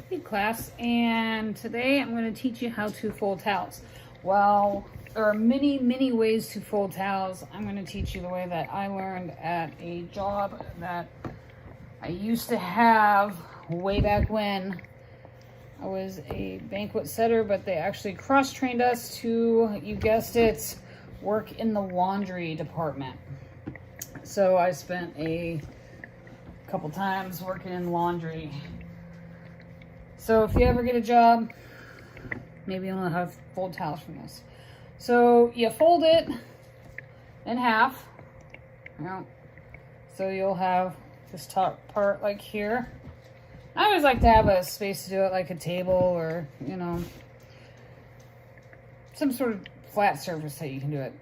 Hey class, and today I'm going to teach you how to fold towels. Well, there are many ways to fold towels. I'm going to teach you the way that I learned at a job that I used to have way back when I was a banquet setter, but they actually cross-trained us to, you guessed it, work in the laundry department. So I spent a couple times working in laundry. So if you ever get a job, maybe you'll know how to fold towels from this. So you fold it in half. So you'll have this top part like here. I always like to have a space to do it, like a table or, some sort of flat surface that you can do it.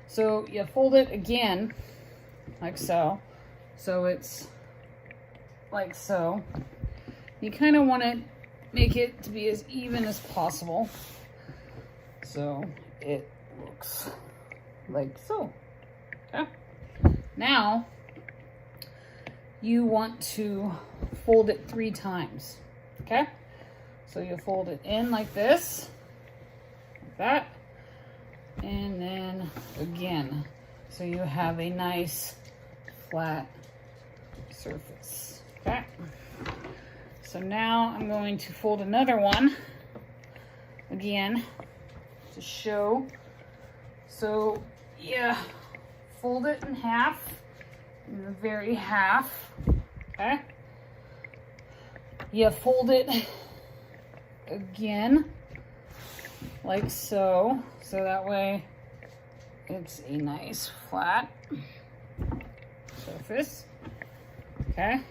So you fold it again, like so. So it's like so. You kind of want to make it to be as even as possible. So it looks like so. Okay. Now you want to fold it 3 times. Okay. So you fold it in like this, like that, and then again. So you have a nice flat surface. Okay. So now I'm going to fold another one again to show. So yeah, fold it in half, in the very half, okay? You fold it again, like so. So that way it's a nice flat surface, okay?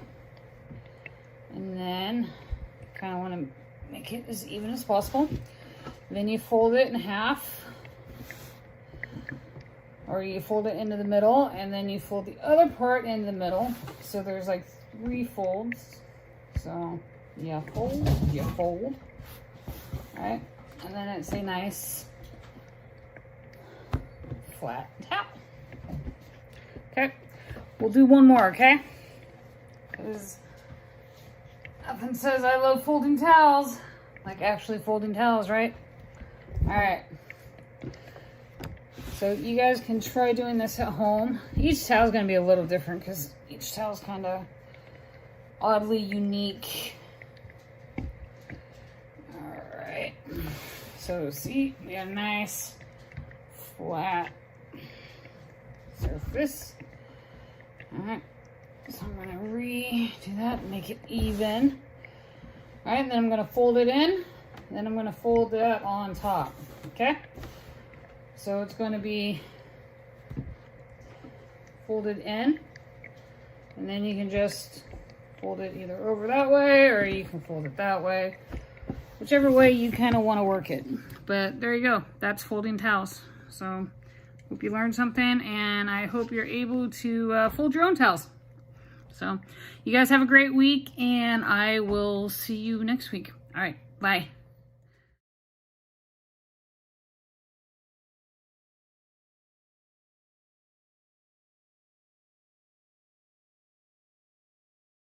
And then kind of want to make it as even as possible. Then you fold it in half, or you fold it into the middle, and then you fold the other part into the middle. So there's like 3 folds. So you fold, right? And then it's a nice flat towel. Okay, we'll do one more, okay? Because nothing says I love folding towels like actually folding towels, right? All right. So you guys can try doing this at home. Each towel is going to be a little different because each towel is kind of oddly unique. All right. So see, we have a nice flat surface. All right. So I'm going to redo that and make it even. All right, and then I'm going to fold it in. Then I'm going to fold that on top. Okay? So it's going to be folded in. And then you can just fold it either over that way or you can fold it that way. Whichever way you kind of want to work it. But there you go. That's folding towels. So hope you learned something, and I hope you're able to fold your own towels. So you guys have a great week, and I will see you next week. All right, bye.